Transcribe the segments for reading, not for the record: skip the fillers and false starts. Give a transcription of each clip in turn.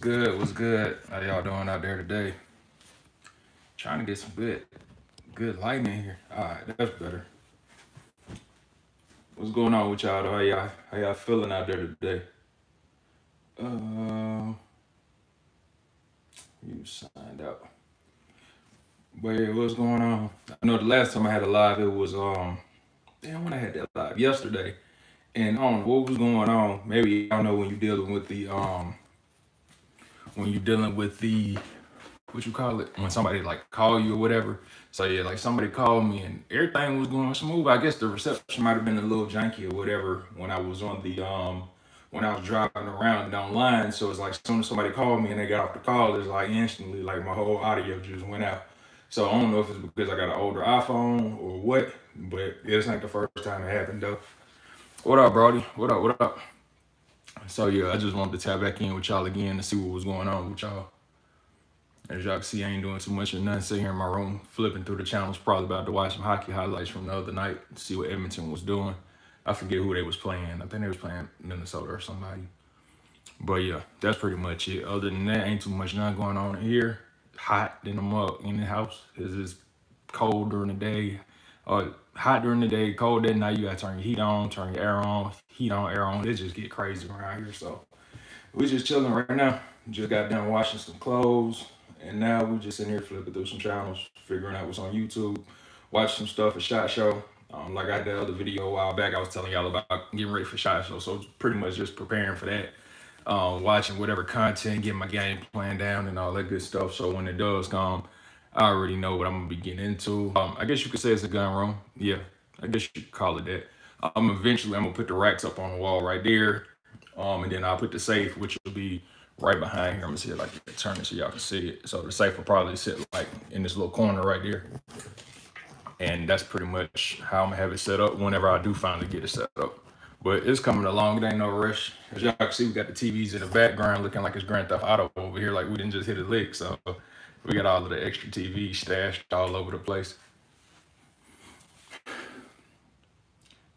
good? What's good? How y'all doing out there today? Trying to get some good lighting in here. All right, that's better. What's going on with y'all? Though? How y'all feeling out there today? Um, you signed out. But yeah, what's going on? I know the last time I had a live, it was damn when I had that live yesterday, and I don't know what was going on. Maybe y'all know when you're dealing with the what you call it when somebody like call you or whatever. So yeah, like somebody called me and everything was going smooth. I guess the reception might have been a little janky or whatever when I was on the when I was driving around down line. So it's like as soon as somebody called me and they got off the call, it's like instantly like my whole audio just went out. So I don't know if it's because I got an older iPhone or what, but it's not the first time it happened though. What up, Brody? What up? What up? So yeah, I just wanted to tap back in with y'all again to see what was going on with y'all. As y'all can see, I ain't doing too much of nothing. Sitting here in my room, flipping through the channels, probably about to watch some hockey highlights from the other night, see what Edmonton was doing. I forget who they was playing. I think they was playing Minnesota or somebody. But yeah, that's pretty much it. Other than that, ain't too much nothing going on in here. Hot in the mug in the house. It's cold during the day. Hot during the day, cold at night. You gotta turn your heat on, turn your air on, heat on, air on. It just get crazy around here. So we just chilling right now. Just got done washing some clothes, and now we just sitting here flipping through some channels, figuring out what's on YouTube, watch some stuff for Shot Show. Like I did the other video a while back, I was telling y'all about getting ready for Shot Show, so it's pretty much just preparing for that. Watching whatever content, getting my game plan down, and all that good stuff. So when it does come, I already know what I'm gonna be getting into. I guess you could say it's a gun room. Yeah, I guess you could call it that. Eventually I'm gonna put the racks up on the wall right there. And then I'll put the safe, which will be right behind here. I'm gonna see it like turn it so y'all can see it. So the safe will probably sit like in this little corner right there. And that's pretty much how I'm gonna have it set up whenever I do finally get it set up. But it's coming along, it ain't no rush. As y'all can see, we got the TVs in the background looking like it's Grand Theft Auto over here, like we didn't just hit a lick. So we got all of the extra TVs stashed all over the place.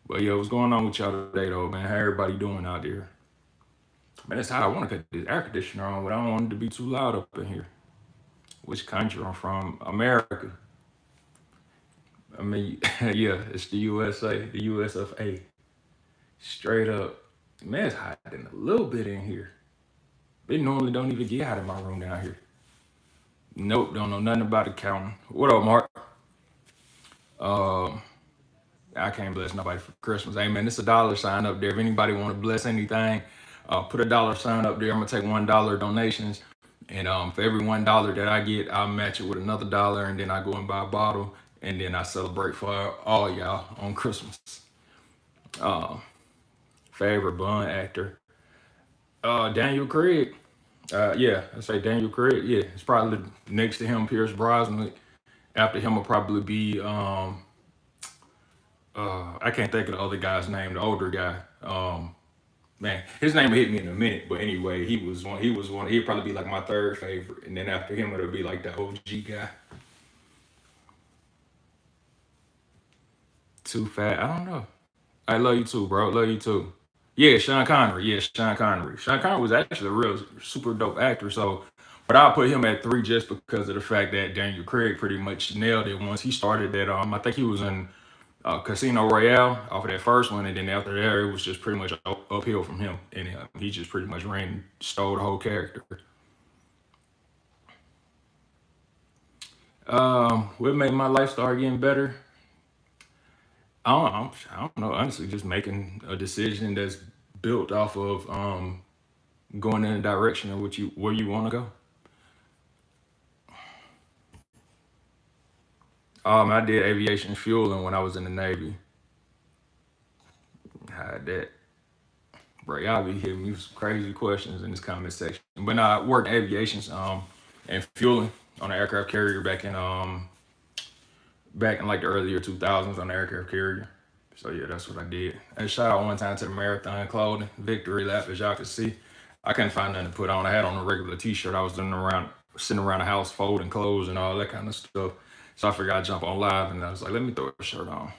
But yo, what's going on with y'all today though, man? How everybody doing out there? Man, that's how I want to cut this air conditioner on, but I don't want it to be too loud up in here. Which country I'm from? America. I mean, yeah, it's the USA, the US of A. Straight up. Man, it's hot in a little bit in here. It normally don't even get hot in my room down here. Nope, don't know nothing about accounting. What up, Mark? Um, I can't bless nobody for Christmas. Hey man, it's a dollar sign up there. If anybody want to bless anything, put a dollar sign up there. I'm gonna take $1 donations, and for every $1 that I get, I'll match it with another dollar, and then I go and buy a bottle, and then I celebrate for all y'all on Christmas. Uh, Favorite Bond actor, Daniel Craig. Yeah, I say Daniel Craig. Yeah, it's probably next to him, Pierce Brosnan. After him will probably be I can't think of the other guy's name, the older guy. Man, his name will hit me in a minute. But anyway, he was one. He was one. He'd probably be like my third favorite, and then after him, it'll be like the OG guy. Too fat. I don't know. I love you too, bro. Love you too. Yeah, Sean Connery. Yeah, Sean Connery. Sean Connery was actually a real super dope actor. So, but I'll put him at 3 just because of the fact that Daniel Craig pretty much nailed it once he started that. I think he was in Casino Royale off of that first one, and then after that, it was just pretty much uphill from him, and he just pretty much stole the whole character. What made my life start getting better? I don't know. Honestly, just making a decision that's built off of going in the direction of where you want to go. I did aviation fueling when I was in the Navy. Had that. Bro, y'all be hitting me with some crazy questions in this comment section. But no, I worked aviation and fueling on an aircraft carrier back in like the earlier 2000s on the aircraft carrier. So yeah, that's what I did. I shot out one time to the marathon clothing victory lap, as y'all can see. I couldn't find nothing to put on. I had on a regular t-shirt. I was sitting around the house folding clothes and all that kind of stuff. So I figured I'd jump on live, and I was like, let me throw a shirt on.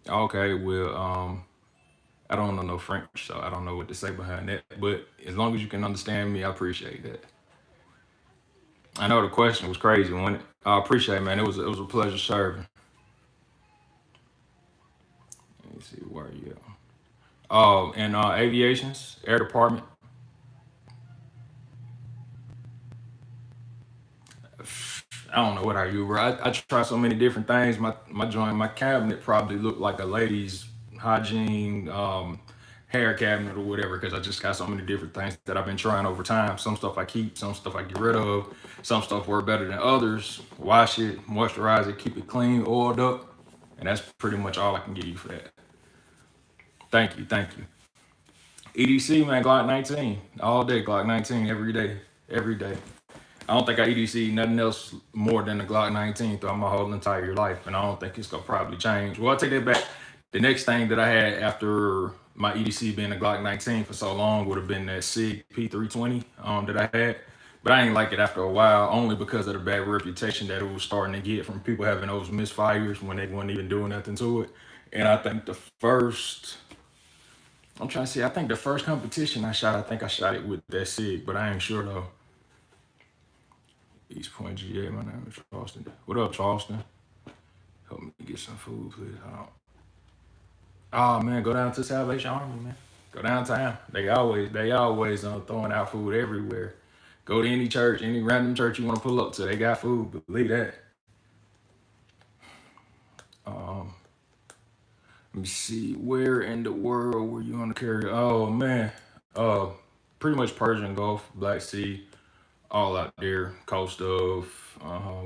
Okay, well, I don't know no French, so I don't know what to say behind that. But as long as you can understand me, I appreciate that. I know the question was crazy, wasn't it? I appreciate it, man. It was a pleasure serving. Let me see where you at. Oh, and aviations, air department. I don't know what I do, bro. I try so many different things. My joint, my cabinet probably looked like a lady's hygiene hair cabinet or whatever, because I just got so many different things that I've been trying over time. Some stuff I keep, some stuff I get rid of, some stuff work better than others. Wash it, moisturize it, keep it clean, oiled up, and that's pretty much all I can give you for that. Thank you, thank you. EDC, man, Glock 19 all day, Glock 19 every day, every day. I don't think I EDC nothing else more than the Glock 19 throughout my whole entire life, and I don't think it's gonna probably change. Well, I'll take that back. The next thing that I had after my EDC being a Glock 19 for so long would have been that SIG P320 that I had, but I ain't like it after a while, only because of the bad reputation that it was starting to get from people having those misfires when they weren't even doing nothing to it. And I think I'm trying to see, I think the first competition I shot, I think I shot it with that SIG, but I ain't sure though. East Point, GA. My name is Charleston. What up, Charleston? Help me get some food, please. Oh man, go down to Salvation Army, man. Go downtown. They always throwing out food everywhere. Go to any church, any random church you want to pull up to. They got food. Believe that. Um, Let me see. Where in the world were you on the carrier? Oh man. Uh, Pretty much Persian Gulf, Black Sea, all out there, coast of,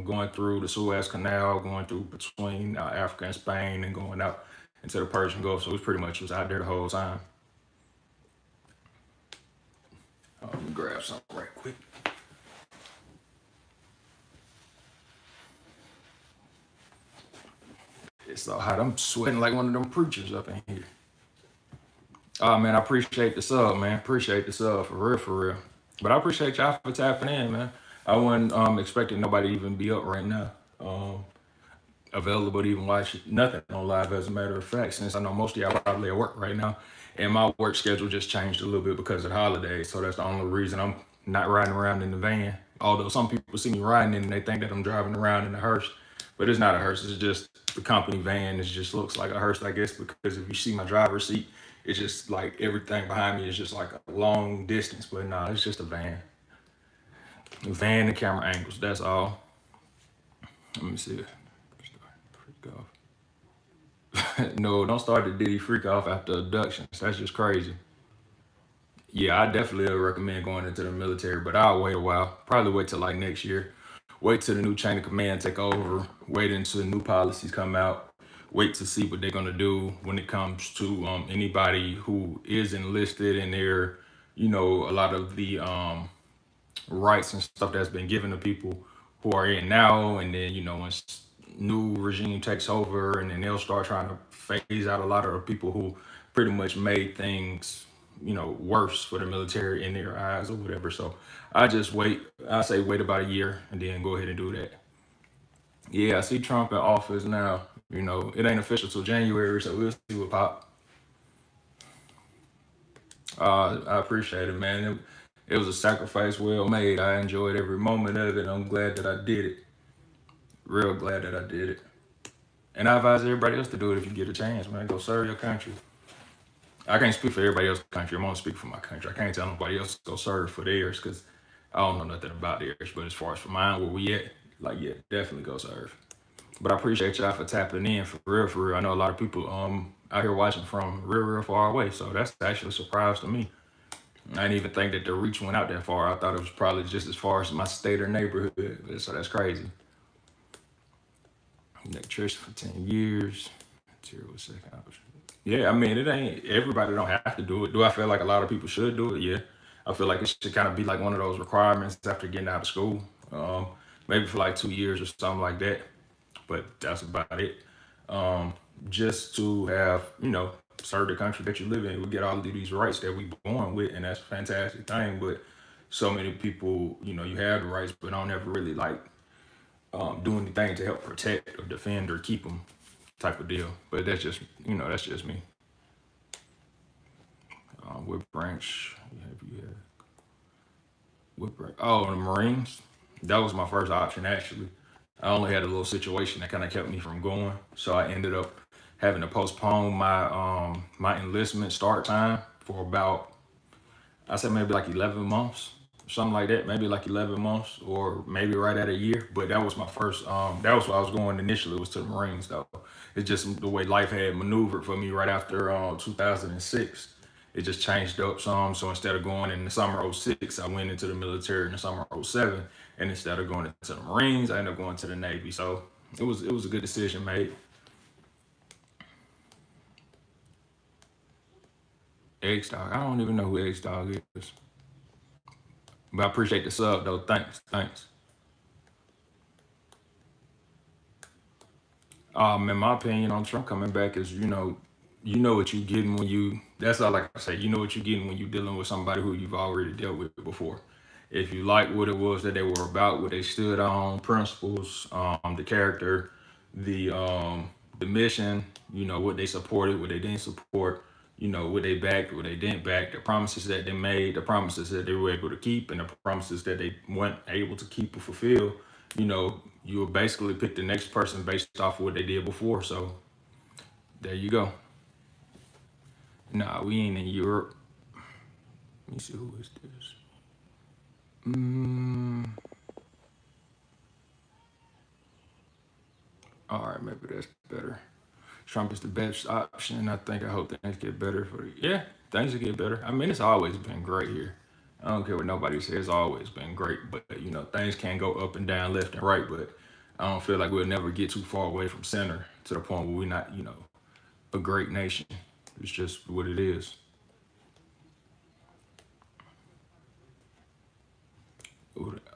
going through the Suez Canal, going through between Africa and Spain, and going out into the Persian Gulf. So it was pretty much was out there the whole time. Let me grab something right quick. It's so hot. I'm sweating like one of them preachers up in here. Oh man, I appreciate the sub, man. Appreciate the sub for real, for real. But I appreciate y'all for tapping in, man. I wasn't expecting nobody to even be up right now. Available to even watch nothing on live, as a matter of fact, since I know most of y'all probably at work right now. And my work schedule just changed a little bit because of the holidays. So that's the only reason I'm not riding around in the van. Although some people see me riding in and they think that I'm driving around in a hearse. But it's not a hearse, it's just the company van. It just looks like a hearse, I guess, because if you see my driver's seat, it's just like everything behind me is just like a long distance. But nah, it's just a van. A van and camera angles, that's all. Let me see. Freak off. No, don't start the Diddy freak off after abductions. That's just crazy. Yeah, I definitely would recommend going into the military, but I'll wait a while. Probably wait till like next year. Wait till the new chain of command take over. Wait until new policies come out. Wait to see what they're gonna do when it comes to anybody who is enlisted, and they're, a lot of the rights and stuff that's been given to people who are in now, and then once new regime takes over, and then they'll start trying to phase out a lot of the people who pretty much made things worse for the military in their eyes or whatever. So I just wait. I say wait about a year and then go ahead and do that. Yeah, I see Trump in office now. It ain't official till January, so we'll see what pop. I appreciate it, man. It was a sacrifice well made. I enjoyed every moment of it. I'm glad that I did it. Real glad that I did it. And I advise everybody else to do it if you get a chance, man. Go serve your country. I can't speak for everybody else's country. I'm gonna speak for my country. I can't tell nobody else to go serve for theirs because I don't know nothing about theirs. But as far as for mine, where we at, like, yeah, definitely go serve. But I appreciate y'all for tapping in for real, for real. I know a lot of people out here watching from real far away, so that's actually a surprise to me. I didn't even think that the reach went out that far. I thought it was probably just as far as my state or neighborhood. So that's crazy. Electrician for 10 years. Yeah, I mean, it ain't everybody don't have to do it. Do I feel like a lot of people should do it? Yeah. I feel like it should kind of be like one of those requirements after getting out of school. Maybe for like 2 years or something like that. But that's about it. Just to have, serve the country that you live in. We get all of these rights that we born with, and that's a fantastic thing. But so many people, you have the rights, but don't ever really like do anything to help protect or defend or keep them, type of deal. But that's just me. What branch have you had? What branch? Oh, the Marines. That was my first option actually. I only had a little situation that kind of kept me from going, so I ended up having to postpone my enlistment start time for about, I said maybe like 11 months, something like that. Maybe like 11 months or maybe right at a year. But that was my first, that was what I was going initially, was to the Marines though. It's just the way life had maneuvered for me right after 2006. It just changed up some. So instead of going in the summer '06, I went into the military in the summer '07. And instead of going into the Marines, I ended up going to the Navy. So it was a good decision made. Egg Dog. I don't even know who Egg Dog is. But I appreciate the sub though. Thanks. Thanks. In my opinion on Trump coming back is, you know what you're getting when you, that's all I can say. You know what you're getting when you're dealing with somebody who you've already dealt with before. If you like what it was that they were about, what they stood on, principles, the character, the mission, what they supported, what they didn't support, what they backed, what they didn't back, the promises that they made, the promises that they were able to keep, and the promises that they weren't able to keep or fulfill, you will basically pick the next person based off of what they did before. So there you go. Nah, we ain't in Europe. Let me see, who is this? Mm, all right, maybe that's better. Trump is the best option. I hope things get better for you. Yeah, things will get better. I mean, it's always been great here. I don't care what nobody says. It's always been great. But, things can go up and down, left and right. But I don't feel like we'll never get too far away from center to the point where we're not, a great nation. It's just what it is.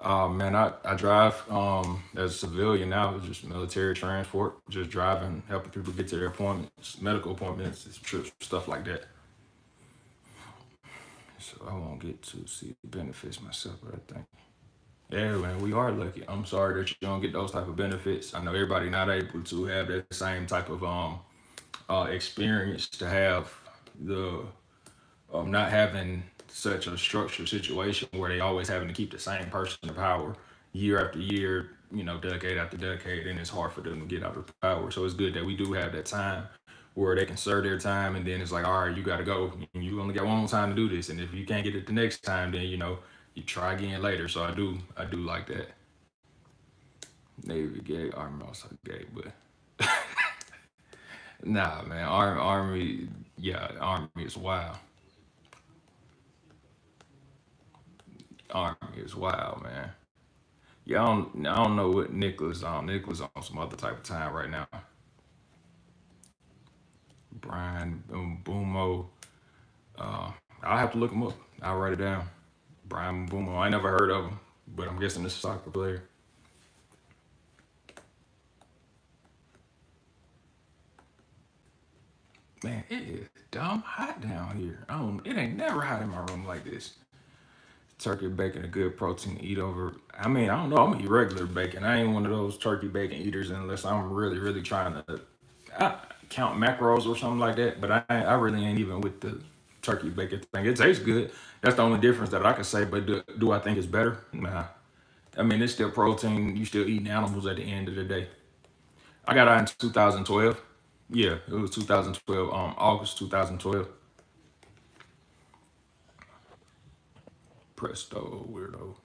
Man, I drive as a civilian now. It's just military transport, just driving, helping people get to their appointments, medical appointments, trips, stuff like that. So I won't get to see the benefits myself, but I think, yeah, man, we are lucky. I'm sorry that you don't get those type of benefits. I know everybody not able to have that same type of experience, to have the not having such a structured situation where they always having to keep the same person in power year after year, decade after decade, and it's hard for them to get out of power. So it's good that we do have that time where they can serve their time, and then it's like, all right, you got to go, and you only got one more time to do this, and if you can't get it the next time, then you try again later. So I do like that. Navy gay, Army also gay, but nah, man, Army, yeah, Army is wild. Army is wild, man. Yeah, I don't know what Nicholas on. Nicholas on some other type of time right now. Brian Boomo. Uh, I'll have to look him up. I'll write it down. Brian Boomo. I never heard of him, but I'm guessing this is a soccer player. Man, it is dumb hot down here. I don't. It ain't never hot in my room like this. Turkey bacon, a good protein to eat over. I mean, I don't know. I'm gonna eat regular bacon. I ain't one of those turkey bacon eaters unless I'm really, really trying to count macros or something like that. But I really ain't even with the turkey bacon thing. It tastes good. That's the only difference that I can say. But do I think it's better? Nah. I mean, it's still protein. You still eating animals at the end of the day. I got out in 2012. Yeah, it was 2012. August 2012. Presto, weirdo.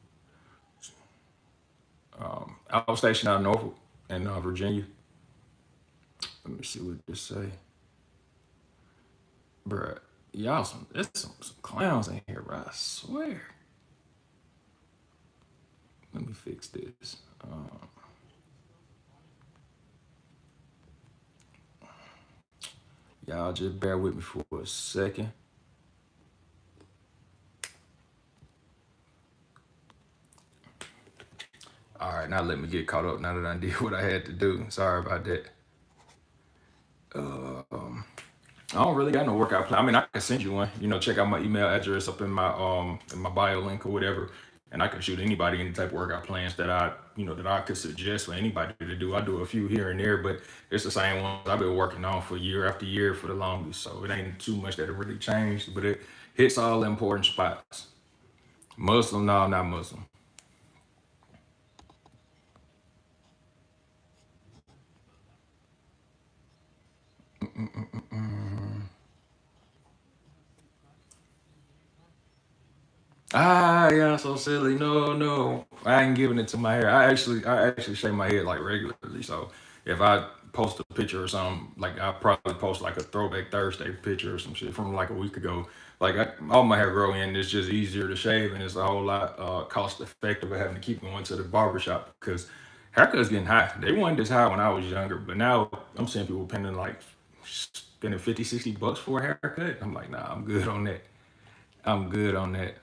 I was stationed out in Norfolk in Virginia. Let me see what this say. Bruh, y'all there's some clowns in here, bro. I swear. Let me fix this. Y'all just bear with me for a second. All right, now let me get caught up now that I did what I had to do. Sorry about that. I don't really got no workout plan. I mean, I can send you one. Check out my email address up in my bio link or whatever. and I can shoot anybody any type of workout plans that I could suggest for anybody to do. I do a few here and there, but it's the same ones I've been working on for year after year for the longest. So it ain't too much that it really changed, but it hits all the important spots. Muslim, no, not Muslim. Ah, yeah, so silly. No, no, I ain't giving it to my hair. I actually shave my head like regularly. So if I post a picture or something, like I probably post like a throwback Thursday picture or some shit from like a week ago. Like all my hair grow in, it's just easier to shave, and it's a whole lot cost effective of having to keep going to the barbershop because haircuts getting high. They weren't this high when I was younger, but now I'm seeing people spending 50, $60 for a haircut. I'm like, nah, I'm good on that. I'm good on that.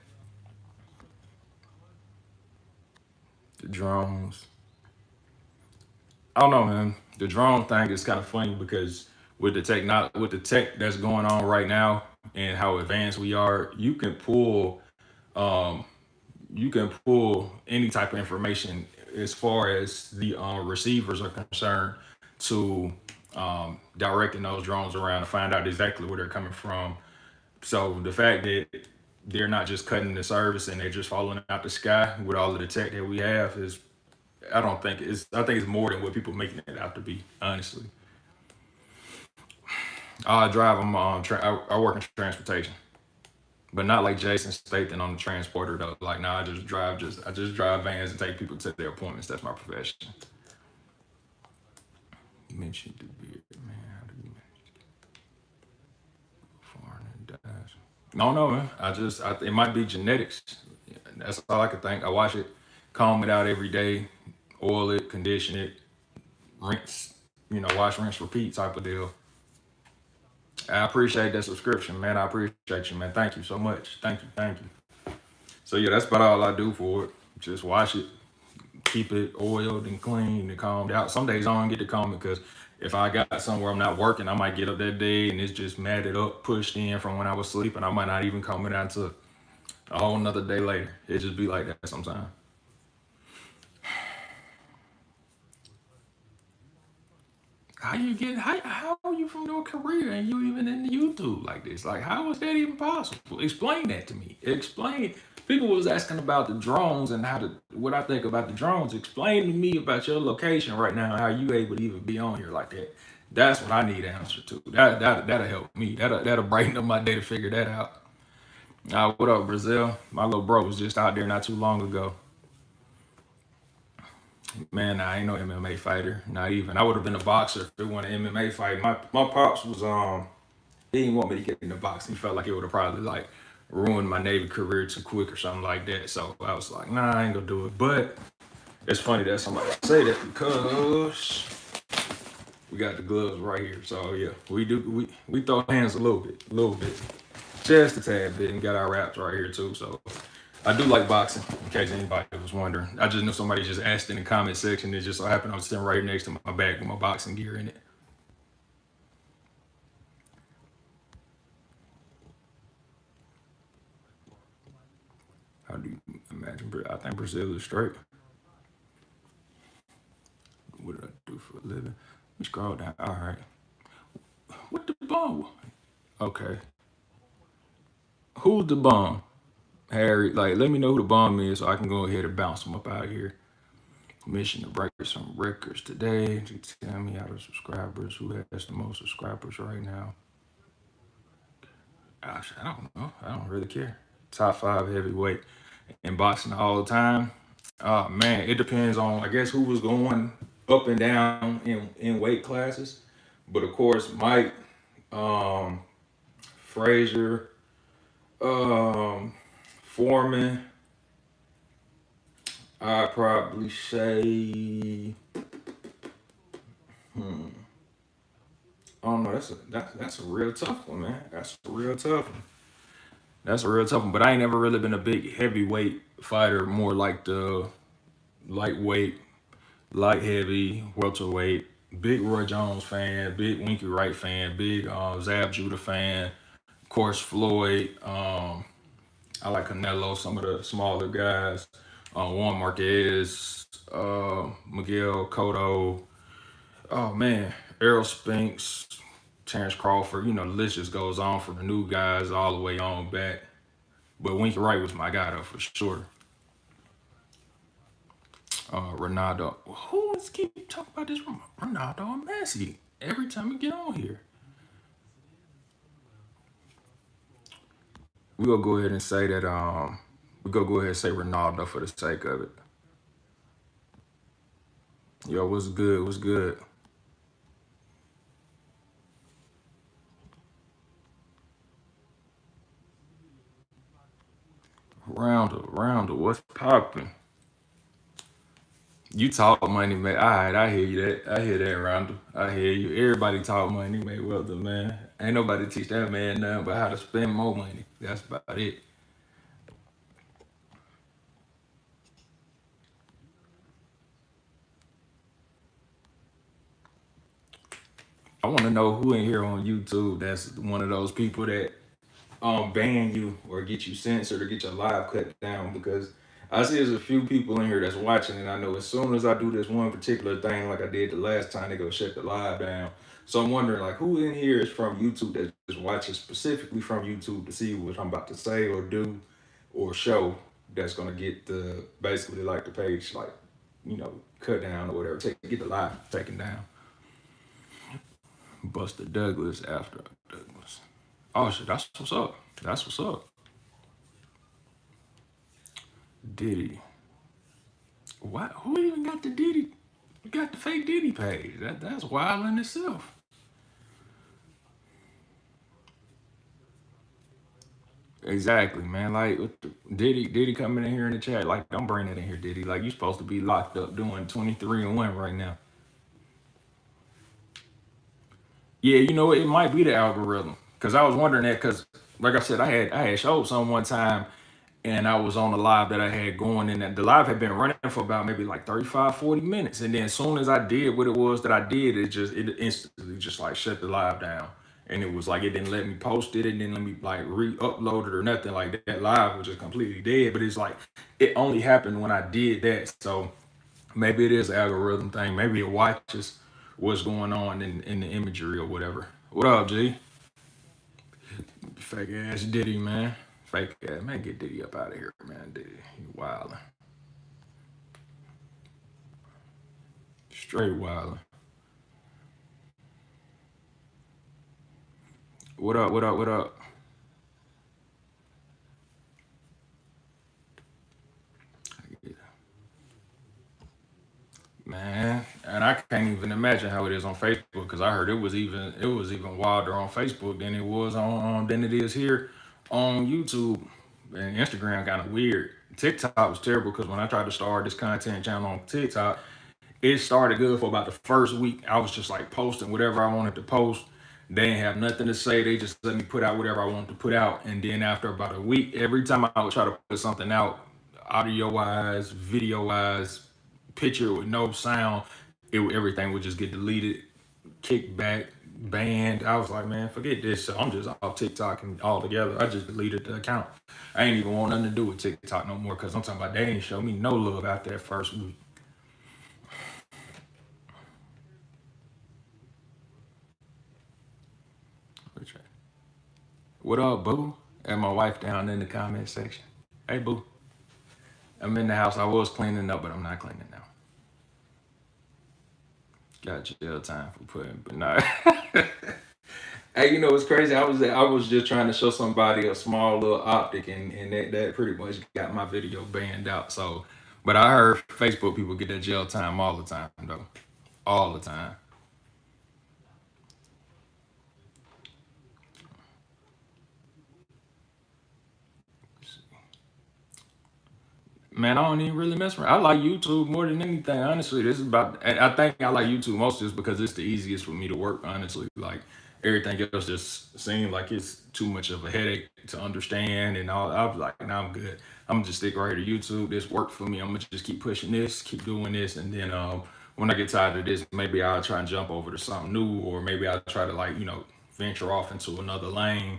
The drones. I don't know, man. The drone thing is kind of funny because with the tech that's going on right now and how advanced we are, um, you can pull any type of information as far as the receivers are concerned to directing those drones around to find out exactly where they're coming from. So the fact that they're not just cutting the service and they're just falling out the sky with all of the tech that we have is I don't think it's I think it's more than what people making it out to be, honestly. I drive them on I work in transportation. But not like Jason Statham on the transporter though. Like now I just drive vans and take people to their appointments. That's my profession. You mentioned the beard, man. How do you manage foreign and dies? No, no, man. It might be genetics. That's all I could think. I wash it, comb it out every day, oil it, condition it, rinse, wash, rinse, repeat type of deal. I appreciate that subscription, man. I appreciate you, man. Thank you so much. Thank you, thank you. So yeah, that's about all I do for it. Just wash it, keep it oiled and clean and combed out. Some days I don't get to comb it because if I got somewhere I'm not working, I might get up that day and it's just matted up, pushed in from when I was sleeping. I might not even comb it out until a whole nother day later. It just be like that sometimes. How are you from North Korea and you even in YouTube like this? Like how is that even possible? Explain that to me. Explain. People was asking about the drones and what I think about the drones. Explain to me about your location right now, how you able to even be on here like that. That's what I need an answer to. That'll help me. That'll brighten up my day to figure that out. What up, Brazil? My little bro was just out there not too long ago. Man, I ain't no MMA fighter. Not even. I would have been a boxer if it won an MMA fight. My pops was he didn't want me to get into boxing. He felt like it would have probably like ruined my Navy career too quick or something like that. So I was like, nah, I ain't gonna do it. But it's funny that somebody say that because we got the gloves right here. So yeah, we throw hands a little bit, just a tad bit, and got our wraps right here too. So I do like boxing, in case anybody was wondering. I just know somebody just asked in the comment section. It just so happened I was sitting right next to my bag with my boxing gear in it. How do you imagine? I think Brazil is straight. What did I do for a living? We scroll down. All right. What the bum? Okay. Who's the bum? Harry, like, let me know who the bomb is so I can go ahead and bounce them up out of here. Mission to break some records today. To tell me out of subscribers who has the most subscribers right now. Gosh, I don't know. I don't really care. Top five heavyweight in boxing all the time. Man, it depends on I guess who was going up and down in weight classes. But of course, Mike, um, Frazier, um, Foreman, I'd probably say, I don't know. That's a real tough one, man. That's a real tough one. That's a real tough one. But I ain't never really been a big heavyweight fighter. More like the lightweight, light heavy, welterweight. Big Roy Jones fan. Big Winky Wright fan. Big Zab Judah fan. Of course, Floyd. I like Canelo, some of the smaller guys. Juan Marquez, Miguel Cotto. Oh man, Errol Spinks, Terrence Crawford. You know, the list just goes on from the new guys all the way on back. But Winky Wright was my guy though for sure. Ronaldo. Who is keep talking about this? Ronaldo and Messi every time we get on here. We gonna go ahead and say that. We gonna go ahead and say Ronaldo for the sake of it. Yo, what's good? What's good? Rounder, what's popping? You talk money, man. All right, I hear you. That I hear that, Rounder. I hear you. Everybody talk money, Mayweather, man. Ain't nobody teach that man nothing but how to spend more money. That's about it. I want to know who in here on YouTube that's one of those people that ban you or get you censored or get your live cut down, because I see there's a few people in here that's watching, and I know as soon as I do this one particular thing like I did the last time, they go shut the live down. So I'm wondering like who in here is from YouTube that just watches specifically from YouTube to see what I'm about to say or do or show that's gonna get the basically like the page like cut down or whatever. Get the live taken down. Buster Douglas after Douglas. Oh shit, that's what's up. That's what's up. Diddy. What? Who even got the Diddy? We got the fake Diddy page. That's wild in itself. Exactly, man. Like Diddy coming in here in the chat. Like, don't bring it in here, Diddy. Like, you supposed to be locked up doing 23-1 right now. Yeah, you know it might be the algorithm. Cause I was wondering that. Cause like I said, I had showed some one time, and I was on the live that I had going, and the live had been running for about maybe like 35, 40 minutes. And then as soon as I did what it was that I did, it instantly just like shut the live down. And it was like it didn't let me post it, it didn't let me like re-upload it or nothing. Like that live was just completely dead. But it's like it only happened when I did that. So maybe it is an algorithm thing. Maybe it watches what's going on in the imagery or whatever. What up, G? Fake ass Diddy, man. Fake ass man, get Diddy up out of here, man. Diddy, you wildin', straight wildin'. What up? What up? What up? Man, and I can't even imagine how it is on Facebook because I heard it was even wilder on Facebook than it was on than it is here on YouTube and Instagram. Kind of weird. TikTok was terrible because when I tried to start this content channel on TikTok, it started good for about the first week. I was just like posting whatever I wanted to post. They didn't have nothing to say. They just let me put out whatever I wanted to put out. And then after about a week, every time I would try to put something out, audio wise, video wise, picture with no sound, everything would just get deleted, kicked back, banned. I was like, man, forget this. So I'm just off TikTok and all together. I just deleted the account. I ain't even want nothing to do with TikTok no more because I'm talking about they ain't show me no love after that first week. What up, boo? And my wife down in the comment section. Hey, boo. I'm in the house. I was cleaning up, but I'm not cleaning now. Got jail time for putting, but not. Hey, you know what's crazy? I was just trying to show somebody a small little optic, and that pretty much got my video banned out. So, but I heard Facebook people get that jail time all the time, though, all the time. Man, I don't even really mess around. I like YouTube more than anything. Honestly, this is about. And I think I like YouTube most just because it's the easiest for me to work. Honestly, like everything else just seems like it's too much of a headache to understand and all. I was like, nah, I'm good. I'm gonna just stick right here to YouTube. This worked for me. I'm gonna just keep pushing this, keep doing this, and then when I get tired of this, maybe I'll try and jump over to something new, or maybe I'll try to like venture off into another lane.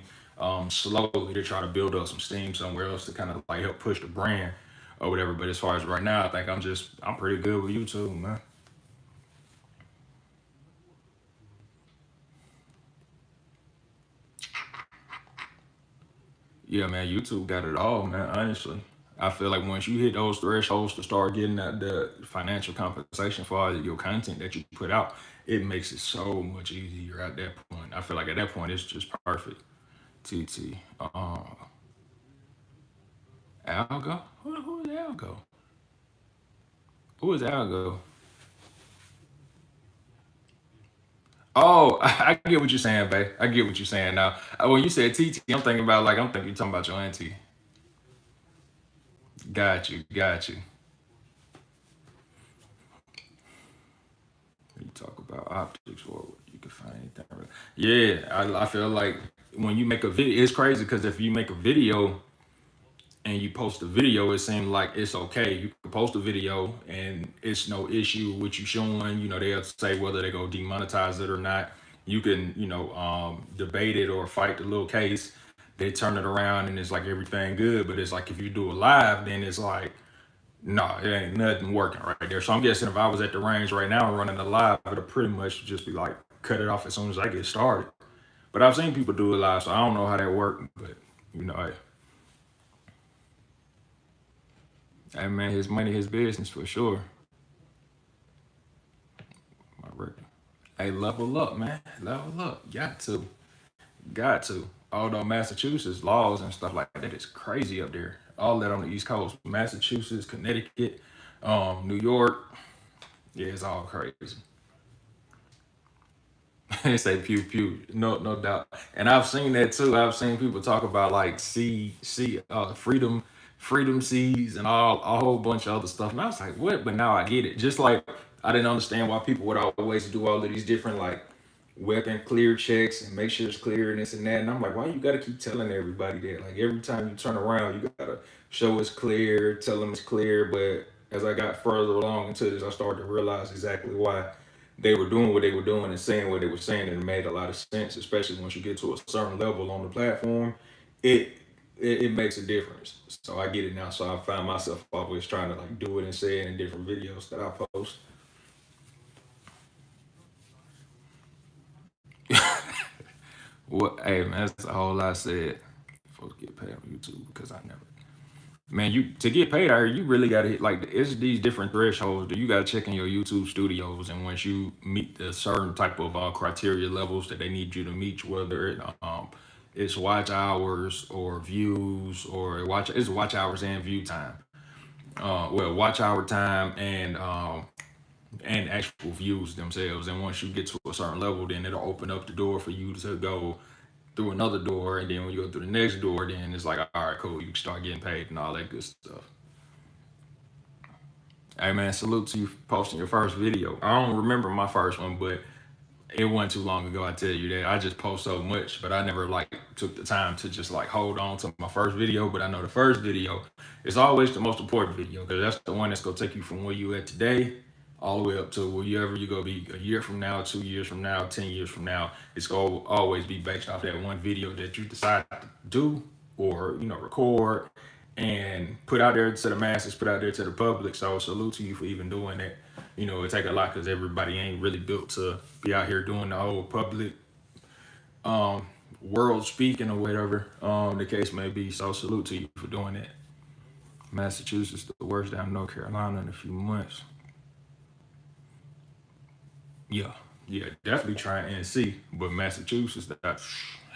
slowly to try to build up some steam somewhere else to kind of like help push the brand or whatever. But as far as right now, I think I'm pretty good with YouTube, man. Yeah, man, YouTube got it all, man. Honestly, I feel like once you hit those thresholds to start getting the financial compensation for all your content that you put out, it makes it so much easier at that point. I feel like at that point it's just perfect. TT, Algo, who is Algo? Who is Algo? Oh, I get what you're saying, babe. I get what you're saying now. When you said TT, I'm thinking you're talking about your auntie. Got you, got you. You talk about optics or you can find anything. Yeah, I feel like when you make a video, it's crazy because if you make a video and you post a video, it seems like it's okay. You can post a video and it's no issue with you showing. They'll say whether they go demonetize it or not. You can, debate it or fight the little case. They turn it around and it's like everything good. But it's like if you do a live, then it's like no, it ain't nothing working right there. So I'm guessing if I was at the range right now running a live, it'll pretty much just be like cut it off as soon as I get started. But I've seen people do it live, so I don't know how that worked. But hey, hey man, his money, his business for sure. My record. Hey, level up, man. Level up. Got to. Although Massachusetts laws and stuff like that is crazy up there. All that on the East Coast, Massachusetts, Connecticut, New York. Yeah, it's all crazy. They say pew pew, no doubt. And I've seen that too. I've seen people talk about like freedom seas and all a whole bunch of other stuff. And I was like, what? But now I get it. Just like I didn't understand why people would always do all of these different like weapon clear checks and make sure it's clear and this and that. And I'm like, why you gotta keep telling everybody that? Like every time you turn around, you gotta show it's clear, tell them it's clear. But as I got further along into this, I started to realize exactly why they were doing what they were doing and saying what they were saying, and it made a lot of sense, especially once you get to a certain level on the platform. It it makes a difference. So I get it now. So I find myself always trying to like do it and say it in different videos that I post. What? Hey man, that's a whole lot said. Folks get paid on YouTube because I never. Man, you to get paid out here, you really gotta hit like it's these different thresholds that you gotta check in your YouTube studios, and once you meet the certain type of criteria levels that they need you to meet, whether it's watch hours or views or watch hours and view time. Well, watch hour time and actual views themselves. And once you get to a certain level, then it'll open up the door for you to go through another door, and then when you go through the next door, then it's like, all right, cool, you can start getting paid and all that good stuff. Hey man, salute to you for posting your first video. I don't remember my first one, but it wasn't too long ago. I tell you that I just post so much, but I never like took the time to just like hold on to my first video. But I know the first video is always the most important video because that's the one that's gonna take you from where you at today all the way up to wherever you gonna be a year from now, 2 years from now, 10 years from now. It's gonna always be based off that one video that you decide to do or record and put out there to the masses, put out there to the public. So salute to you for even doing that. It take a lot because everybody ain't really built to be out here doing the whole public world speaking or whatever the case may be. So salute to you for doing that. Massachusetts, the worst down North Carolina in a few months. Yeah, yeah, definitely try NC, but Massachusetts, that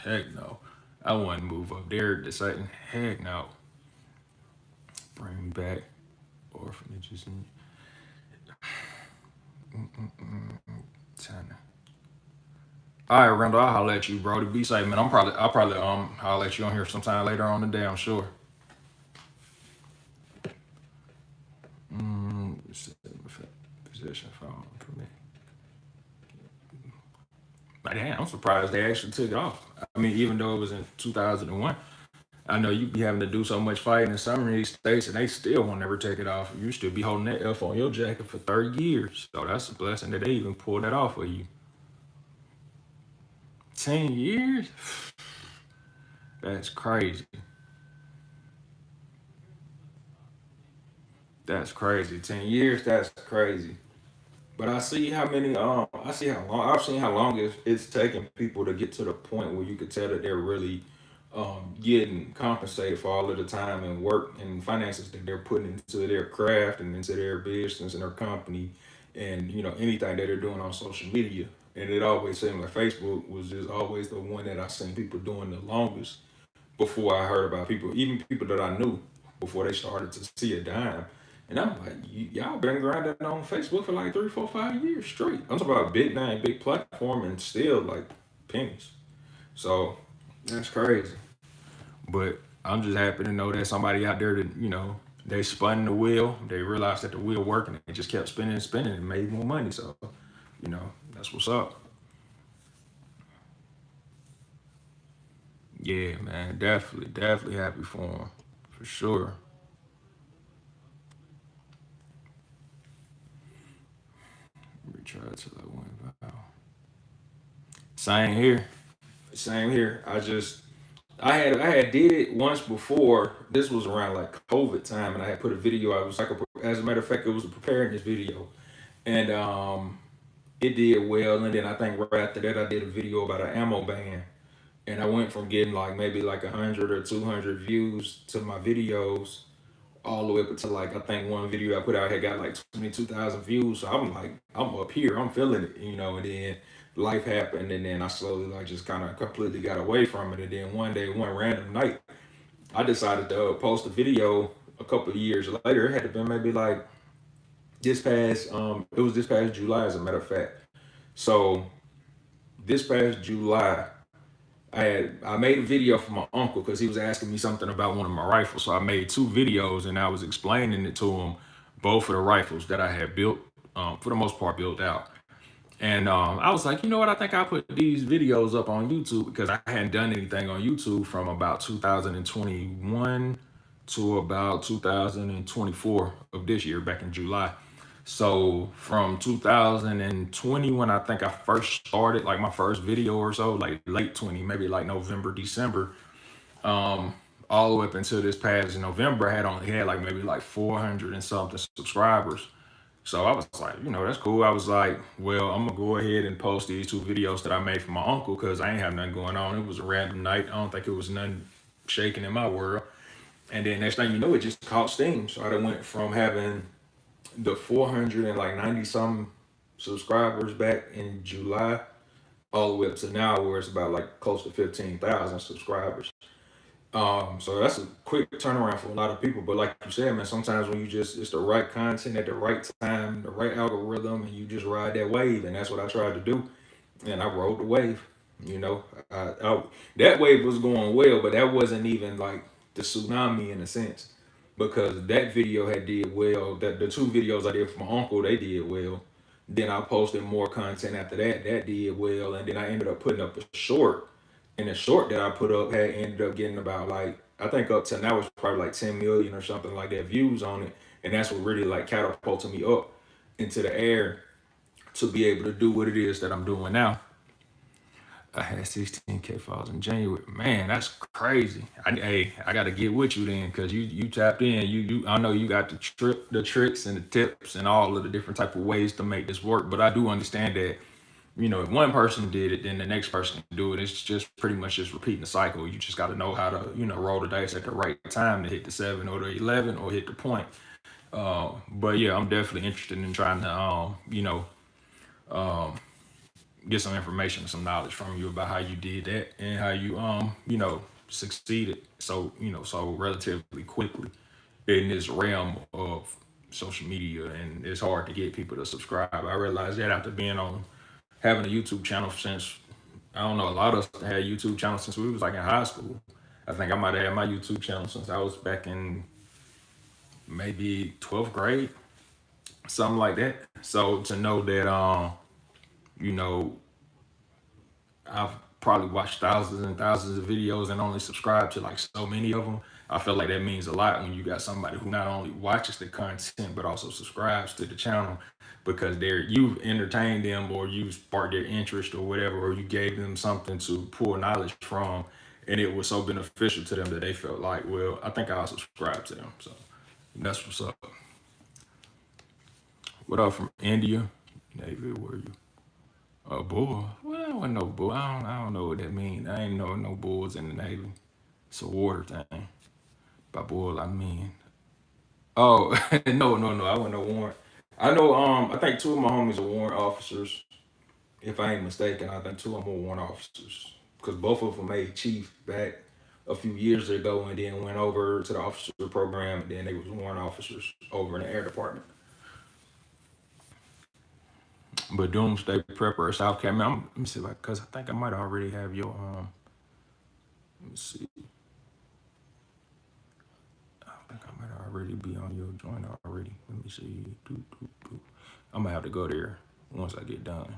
heck no. I wouldn't move up there to Satan. Heck no. Bring back orphanages and China. All right, Randall, I'll holler at you, bro. To be safe, man. I'll probably holler at you on here sometime later on today, I'm sure. Possession phone for me. Like, damn, I'm surprised they actually took it off. I mean, even though it was in 2001, I know you be having to do so much fighting in some of these states, and they still won't never take it off. You still be holding that F on your jacket for 30 years. So that's a blessing that they even pulled that off for you. 10 years? That's crazy. That's crazy. 10 years. That's crazy. But I see how many. I see how long. I've seen how long it's taking people to get to the point where you could tell that they're really getting compensated for all of the time and work and finances that they're putting into their craft and into their business and their company, and anything that they're doing on social media. And it always seemed like Facebook was just always the one that I seen people doing the longest before I heard about people, even people that I knew before they started to see a dime. And I'm like, y'all been grinding on Facebook for like 3, 4, 5 years straight. I'm talking about big name, big platform, and still like pennies. So that's crazy. But I'm just happy to know that somebody out there that, they spun the wheel, they realized that the wheel worked, and they just kept spinning and spinning and made more money. So, that's what's up. Yeah, man, definitely happy for him, for sure. Let me try till I went viral. Same here. Same here. I had did it once before. This was around like COVID time, and I had put a video. I was like, as a matter of fact, it was a preparedness video, and it did well. And then I think right after that, I did a video about an ammo ban, and I went from getting like maybe like 100 or 200 views to my videos all the way up to like I think one video I put out had got like 22,000 views. So I'm like, I'm up here, I'm feeling it. And then life happened, and then I slowly like just kind of completely got away from it. And then one day, one random night, I decided to post a video. A couple of years later, it had to been maybe like it was this past July, as a matter of fact. So this past July, I made a video for my uncle because he was asking me something about one of my rifles. So I made two videos, and I was explaining it to him, both of the rifles that I had built, for the most part built out. And I was like, you know what? I think I'll put these videos up on YouTube because I hadn't done anything on YouTube from about 2021 to about 2024 of this year, back in July. So from 2020, when I think I first started, like my first video or so, like late 20, maybe like November, December, all the way up until this past November, I had only had like maybe like 400 and something subscribers. So I was like, that's cool. I was like, well, I'm gonna go ahead and post these two videos that I made for my uncle because I ain't have nothing going on. It was a random night. I don't think it was nothing shaking in my world. And then next thing you know, it just caught steam. So I done went from having the 490 some subscribers back in July all the way up to now where it's about like close to 15,000 subscribers. So that's a quick turnaround for a lot of people. But like you said, man, sometimes when it's the right content at the right time, the right algorithm, and you just ride that wave. And that's what I tried to do. And I rode the wave. You know, that wave was going well, but that wasn't even like the tsunami in a sense, because that video had did well. That the two videos I did for my uncle, they did well. Then I posted more content after that. That did well, and then I ended up putting up a short, and the short that I put up had ended up getting about like I think up to now it's probably like 10 million or something like that views on it, and that's what really like catapulted me up into the air to be able to do what it is that I'm doing now. I had 16K followers in January. Man, that's crazy. I gotta get with you then, cause you tapped in. I know you got the tricks and the tips and all of the different type of ways to make this work. But I do understand that if one person did it, then the next person can do it. It's just pretty much just repeating the cycle. You just got to know how to roll the dice at the right time to hit the 7 or the 11 or hit the point. But yeah, I'm definitely interested in trying to get some information, some knowledge from you about how you did that and how you succeeded so relatively quickly in this realm of social media. And it's hard to get people to subscribe. I realized that after being on having a YouTube channel since I don't know, a lot of us had YouTube channels since we was like in high school. I think I might have had my YouTube channel since I was back in maybe 12th grade, something like that. So to know that you know I've probably watched thousands and thousands of videos and only subscribed to like so many of them. I feel like that means a lot when you got somebody who not only watches the content but also subscribes to the channel, because you've entertained them or you sparked their interest or whatever, or you gave them something to pull knowledge from, and it was so beneficial to them that they felt like, well, I think I'll subscribe to them. So that's what's up. What up from India? Navy, where you? A bull? Well, I wasn't no bull. I don't know what that means. I ain't know no bulls in the Navy. It's a water thing. By bull, I mean. Oh, no. I wasn't no warrant. I know. I think two of my homies are warrant officers. If I ain't mistaken, I think two of them were warrant officers because both of them made chief back a few years ago, and then went over to the officer program, and then they was warrant officers over in the air department. But Doomsday Prepper South Carolina. Let me see, like, cause I think I might already have your Let me see. I think I might already be on your joint already. Let me see. I'm gonna have to go there once I get done.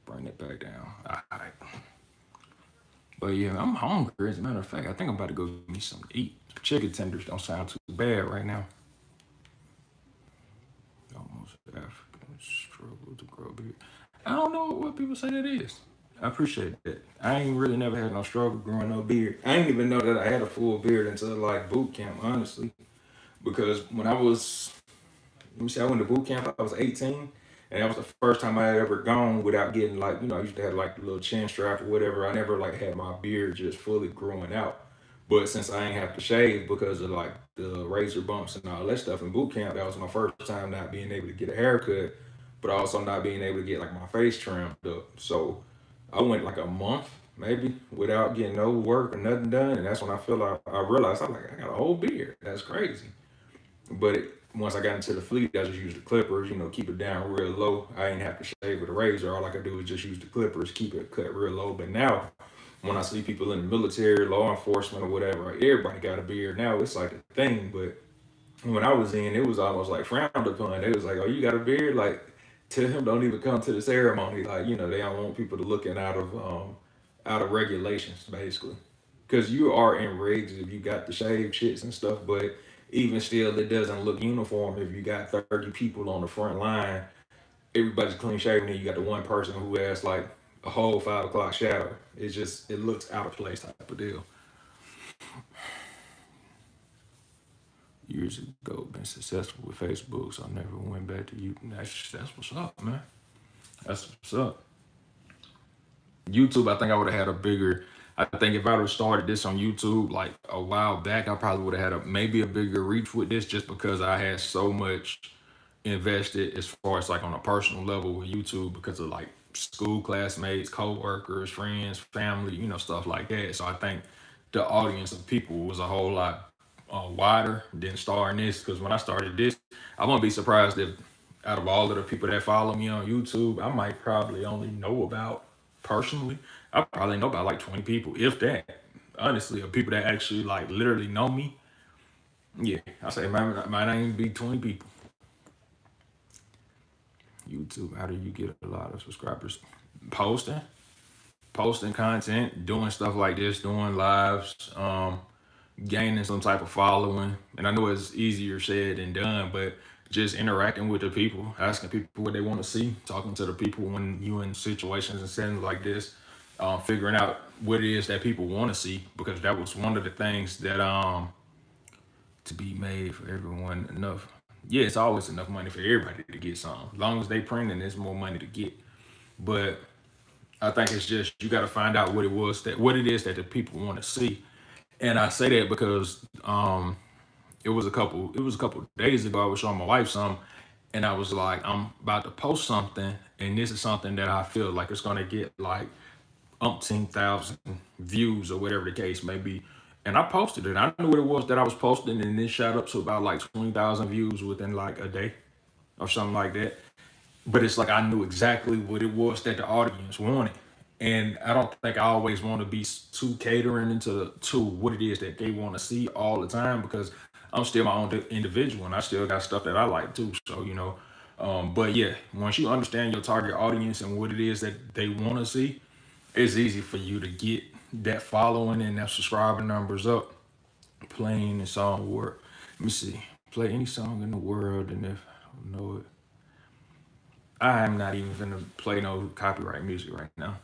Bring it back down. All right. But yeah, I'm hungry. As a matter of fact, I think I'm about to go get me something to eat. Chicken tenders don't sound too bad right now. Almost African struggle to grow beard. I don't know what people say that is. I appreciate that. I ain't really never had no struggle growing no beard. I didn't even know that I had a full beard until like boot camp, honestly. Because when I was, let me see, I went to boot camp, I was 18. And that was the first time I had ever gone without getting like, I used to have like a little chin strap or whatever. I never like had my beard just fully growing out. But since I ain't have to shave because of like the razor bumps and all that stuff in boot camp, that was my first time not being able to get a haircut, but also not being able to get like my face trimmed up. So I went like a month maybe without getting no work or nothing done, and that's when I feel like I realized I'm like I got a whole beard. That's crazy. But once I got into the fleet, I just used the clippers. Keep it down real low. I ain't have to shave with a razor. All I could do is just use the clippers, keep it cut real low. But now, when I see people in the military, law enforcement, or whatever, everybody got a beard now. It's like a thing. But when I was in, it was almost like frowned upon. They was like, "Oh, you got a beard?" Like, tell him don't even come to the ceremony. Like, they don't want people to looking out of regulations, basically. Because you are in rigs if you got the shaved shits and stuff, but even still, it doesn't look uniform if you got 30 people on the front line. Everybody's clean shaven, and you got the one person who has like a whole 5 o'clock shadow. It looks out of place type of deal. Years ago, been successful with Facebook, so I never went back to you. That's what's up, man. That's what's up. YouTube, I think I would have had a bigger. I think if I would have started this on YouTube like a while back, I probably would have had maybe a bigger reach with this, just because I had so much invested as far as like on a personal level with YouTube because of like school classmates, co-workers, friends, family, stuff like that. So I think the audience of people was a whole lot wider than starting this, because when I started this, I won't be surprised if out of all of the people that follow me on YouTube, I might probably only know about personally, I probably know about like 20 people, if that. Honestly, of people that actually like literally know me. Yeah, I say my name be 20 people. YouTube, how do you get a lot of subscribers? Posting, posting content, doing stuff like this, doing lives, gaining some type of following. And I know it's easier said than done, but just interacting with the people, asking people what they want to see, talking to the people when you in situations and settings like this, figuring out what it is that people want to see, because that was one of the things that to be made for everyone enough. Yeah, it's always enough money for everybody to get some. As long as they printing, there's more money to get. But I think it's just you got to find out what it is that the people want to see. And I say that because it was a couple days ago I was showing my wife some, and I was like, I'm about to post something, and this is something that I feel like it's gonna get like umpteen thousand views or whatever the case may be. And I posted it. I knew what it was that I was posting, and it shot up to about like 20,000 views within like a day or something like that. But it's like I knew exactly what it was that the audience wanted. And I don't think I always want to be too catering to what it is that they want to see all the time, because I'm still my own individual and I still got stuff that I like too. So, but yeah, once you understand your target audience and what it is that they want to see, it's easy for you to get that following and that subscriber numbers up. Playing the song work. Let me see. Play any song in the world, and if I don't know it, I am not even gonna play no copyright music right now.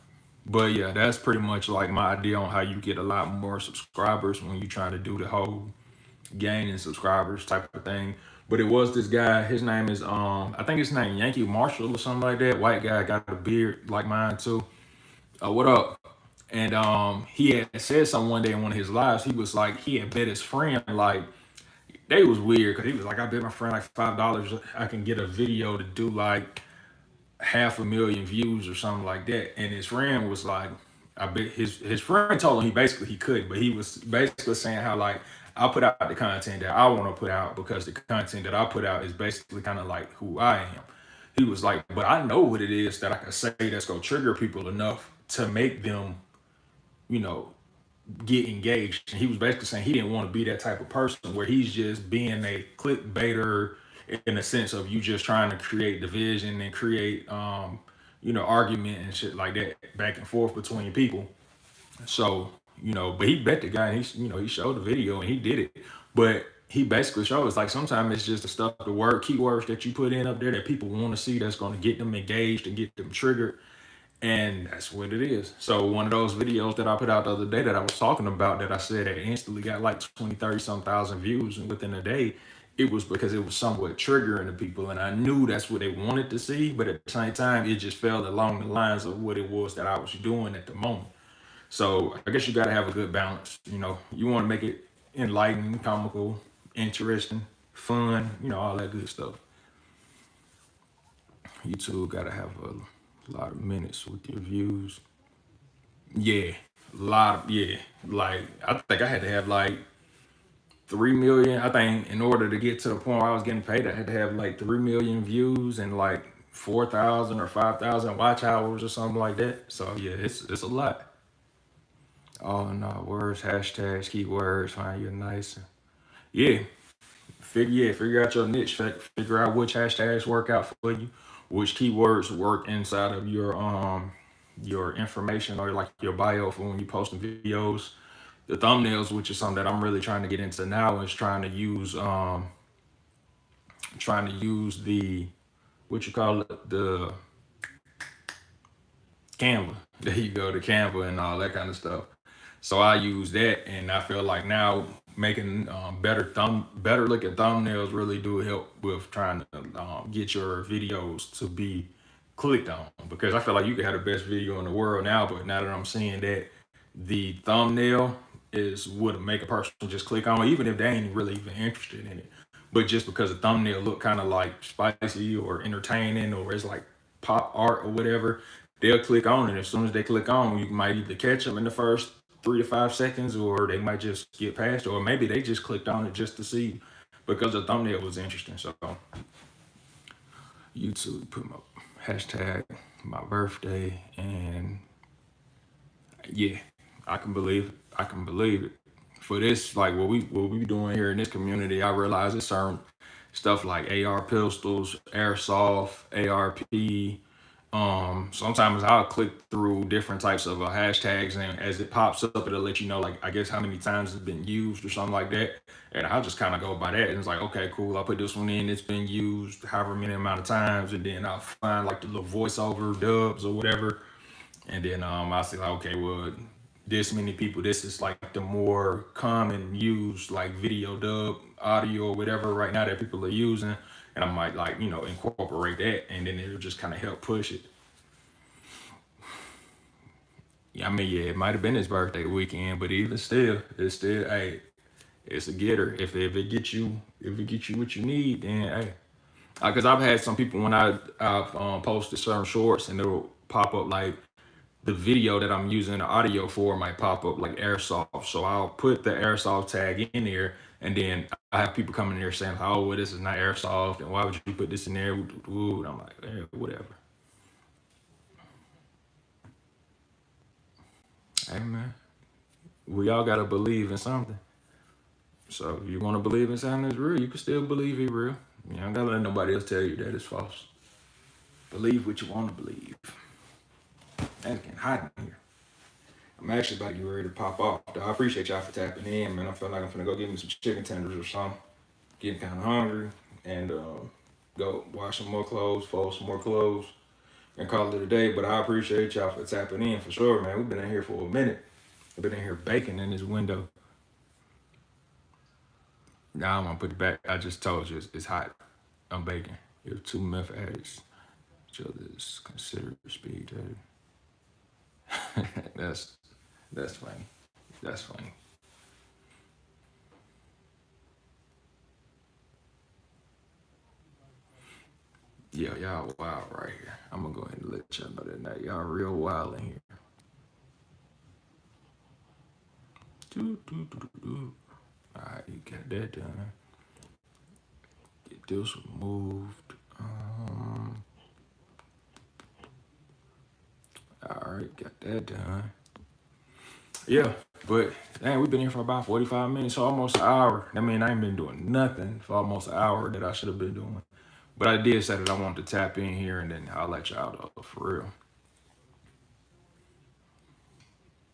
But yeah, that's pretty much like my idea on how you get a lot more subscribers when you try to do the whole gaining subscribers type of thing. But it was this guy, his name is I think his name Yankee Marshall or something like that. White guy, got a beard like mine too. What up? And he had said something one day in one of his lives. He was like, he had bet his friend, like, they was weird because he was like, I bet my friend like $5 I can get a video to do like 500,000 views or something like that. And his friend was like, I bet his friend told him he could, but he was basically saying how like I put out the content that I want to put out because the content that I put out is basically kind of like who I am. He was like, but I know what it is that I can say that's gonna trigger people enough to make them, you know, get engaged. And he was basically saying he didn't want to be that type of person where he's just being a clickbaiter in the sense of you just trying to create division and create argument and shit like that back and forth between people. So, but he bet the guy and he showed the video and he did it. But he basically shows like sometimes it's just the stuff, the keywords that you put in up there that people want to see that's going to get them engaged and get them triggered, and that's what it is. So one of those videos that I put out the other day that I was talking about that I said that instantly got like 20, 30 some thousand views and within a day, it was because it was somewhat triggering to people. And I knew that's what they wanted to see. But at the same time, it just fell along the lines of what it was that I was doing at the moment. So I guess you got to have a good balance. You want to make it enlightening, comical, interesting, fun, all that good stuff. YouTube got to have a lot of minutes with your views. Yeah, yeah. Like I think I had to have like 3 million. I think in order to get to the point where I was getting paid, I had to have like 3 million views and like 4,000 or 5,000 watch hours or something like that. So yeah, it's a lot. Oh no, words, hashtags, keywords, find you nice. Yeah, figure out your niche. Figure out which hashtags work out for you, which keywords work inside of your information or like your bio for when you posting videos. The thumbnails, which is something that I'm really trying to get into now, is trying to use the what you call it, the Canva. There you go, the Canva and all that kind of stuff. So I use that, and I feel like now making better looking thumbnails really do help with trying to get your videos to be clicked on. Because I feel like you can have the best video in the world now, but now that I'm seeing that the thumbnail is what make a person just click on, even if they ain't really even interested in it. But just because the thumbnail look kind of like spicy or entertaining or it's like pop art or whatever, they'll click on it. As soon as they click on, you might either catch them in the first 3 to 5 seconds, or they might just get past, or maybe they just clicked on it just to see because the thumbnail was interesting. So YouTube put my hashtag my birthday, and yeah, I can believe it. I can believe it. For this, like what we doing here in this community, I realize it's certain stuff like AR pistols, airsoft, ARP. Sometimes I'll click through different types of hashtags, and as it pops up, it'll let you know, like, I guess how many times it's been used or something like that. And I'll just kind of go by that, and it's like, okay, cool. I'll put this one in. It's been used however many amount of times, and then I'll find like the little voiceover dubs or whatever, and then I'll see like, okay, well, this many people. This is like the more common used like video dub audio or whatever right now that people are using, and I might like incorporate that, and then it'll just kind of help push it. Yeah, I mean, yeah, it might have been his birthday weekend, but even still, hey, it's a getter. If it gets you what you need, then hey, because I've had some people when I've posted certain shorts and they'll pop up like the video that I'm using the audio for might pop up like airsoft. So I'll put the airsoft tag in there, and then I have people coming in there saying, "Oh, well, this is not airsoft, and why would you put this in there?" And I'm like, whatever. Hey man, we all gotta believe in something. So if you want to believe in something that's real, you can still believe it's real. You don't gotta let nobody else tell you that it's false. Believe what you want to believe. It's getting hot in here. I'm actually about to get ready to pop off. Though. I appreciate y'all for tapping in, man. I feel like I'm finna go get me some chicken tenders or something. Getting kind of hungry, and go wash some more clothes, fold some more clothes, and call it a day. But I appreciate y'all for tapping in for sure, man. We've been in here for a minute. I've been in here baking in this window. Now I'm gonna put it back. I just told you it's hot. I'm baking. If two meth addicts each other's considered speed dating. That's funny. That's funny. Yeah, y'all wild right here. I'm gonna go ahead and let y'all know that now. Y'all real wild in here. Do, do, do, do, do. All right, you got that done. Get this removed. All right, got that done. Yeah, but dang, we've been here for about 45 minutes, so almost an hour. I mean, I ain't been doing nothing for almost an hour that I should have been doing. But I did say that I wanted to tap in here, and then I'll let y'all know for real.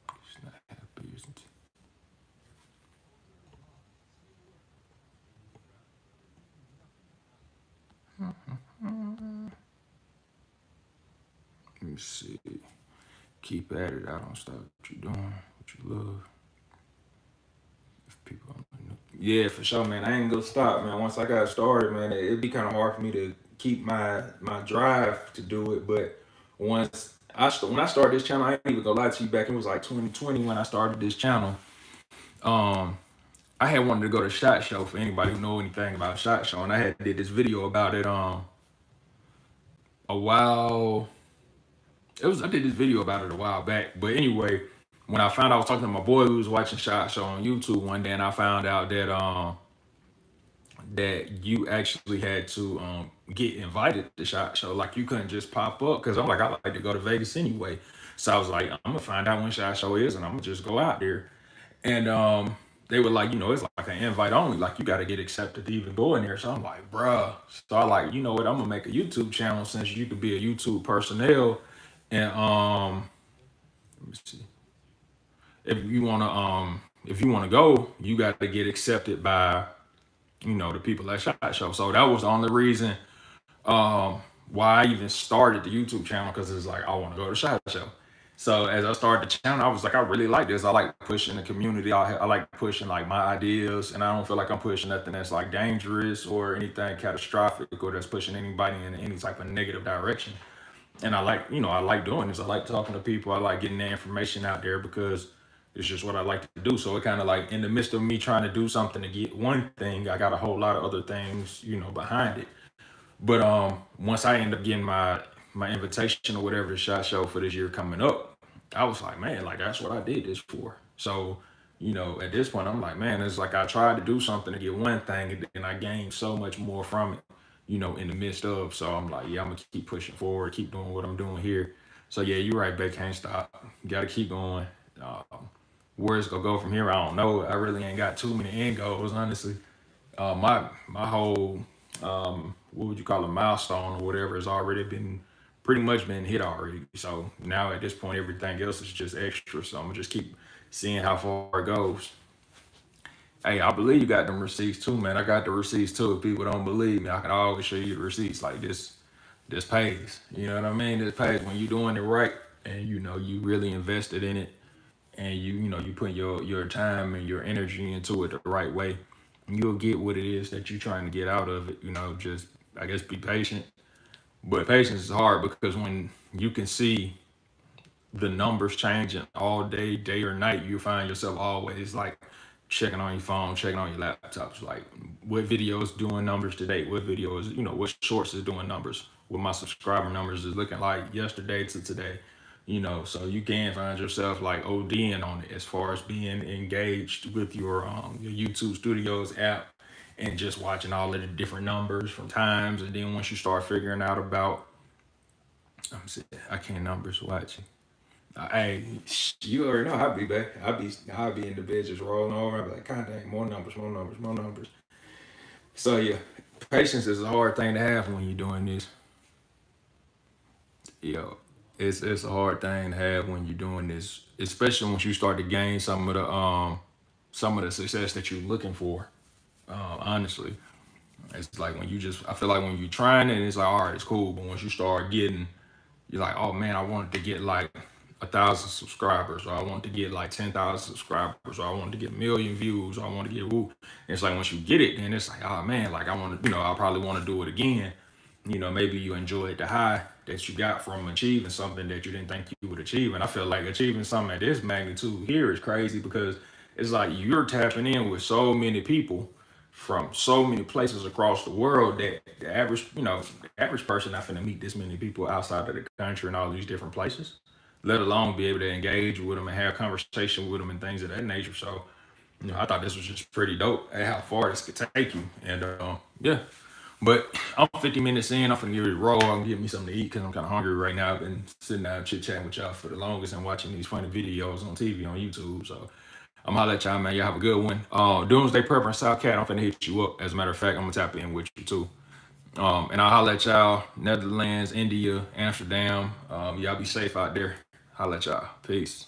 It's not happy, isn't it? Let me see. Keep at it. I don't stop what you doing, what you love. If people don't know. Yeah, for sure, man. I ain't gonna stop, man. Once I got started, man, it'd be kind of hard for me to keep my drive to do it. But when I started this channel, I ain't even gonna lie to you. Back it was like 2020 when I started this channel. Um, I had wanted to go to SHOT Show for anybody who know anything about SHOT Show, and I had did this video about it a while. I did this video about it a while back. But anyway, when I found out, I was talking to my boy who was watching SHOT Show on YouTube one day, and I found out that you actually had to get invited to SHOT Show. Like you couldn't just pop up because I'm like, I like to go to Vegas anyway. So I was like, I'm gonna find out when SHOT Show is and I'm gonna just go out there. And they were like, it's like an invite only. Like you gotta get accepted to even go in there. So I'm like, bruh. So I like, you know what, I'm gonna make a YouTube channel since you could be a YouTube personnel. And let me see. If you wanna go, you gotta get accepted by the people at SHOT Show. So that was the only reason why I even started the YouTube channel because it's like I want to go to SHOT Show. So as I started the channel, I was like, I really like this. I like pushing the community. I like pushing like my ideas, and I don't feel like I'm pushing nothing that's like dangerous or anything catastrophic or that's pushing anybody in any type of negative direction. And I like doing this. I like talking to people. I like getting the information out there because it's just what I like to do. So it kind of like in the midst of me trying to do something to get one thing, I got a whole lot of other things, behind it. But once I end up getting my invitation or whatever the SHOT Show for this year coming up, I was like, man, like that's what I did this for. So, at this point, I'm like, man, it's like I tried to do something to get one thing, and then I gained so much more from it, in the midst of. So I'm like, yeah, I'm gonna keep pushing forward, keep doing what I'm doing here. So yeah, you're right, babe, can't stop. Got to keep going. Where it's gonna go from here, I don't know. I really ain't got too many end goals, honestly. My whole what would you call a milestone or whatever has already been pretty much been hit already. So now at this point, everything else is just extra. So I'm gonna just keep seeing how far it goes. Hey, I believe you got them receipts too, man. I got the receipts too. If people don't believe me, I can always show you the receipts. Like this. This pays. You know what I mean? This pays when you're doing it right, and you really invested in it, and you put your time and your energy into it the right way. You'll get what it is that you're trying to get out of it. Just I guess be patient. But patience is hard because when you can see the numbers changing all day, day or night, you find yourself always like checking on your phone, checking on your laptops, like what video is doing numbers today, what video is, what shorts is doing numbers, what my subscriber numbers is looking like yesterday to today, so you can find yourself like ODing on it as far as being engaged with your YouTube Studios app and just watching all of the different numbers from times. And then once you start figuring out about, I can't numbers watching. Hey, you already know I be back. I be in the bed just rolling over. I be like, God dang, more numbers, more numbers, more numbers. So yeah, patience is a hard thing to have when you're doing this. Yo, it's a hard thing to have when you're doing this, especially once you start to gain some of the success that you're looking for. Honestly, it's like when I feel like when you're trying it, it's like all right, it's cool. But once you start getting you're like, oh man, I wanted to get like 1,000 subscribers, or I want to get like 10,000 subscribers, or I want to get 1,000,000 views, or I want to get woo. And it's like once you get it, then it's like, oh man, like I want to, I probably want to do it again. Maybe you enjoyed the high that you got from achieving something that you didn't think you would achieve. And I feel like achieving something at this magnitude here is crazy because it's like you're tapping in with so many people from so many places across the world that the average person not finna meet this many people outside of the country and all these different places, let alone be able to engage with them and have conversation with them and things of that nature. So, I thought this was just pretty dope at how far this could take you. And yeah. But I'm 50 minutes in. I'm finna get ready to roll. I'm get me something to eat because I'm kind of hungry right now. I've been sitting down chit chatting with y'all for the longest and watching these funny videos on TV on YouTube. So I'm gonna let y'all, man. Y'all have a good one. Doomsday Prepper and South Cat, I'm finna hit you up. As a matter of fact, I'm gonna tap in with you too. And I'll holler at y'all. Netherlands, India, Amsterdam. Y'all be safe out there. Holla at y'all. Peace.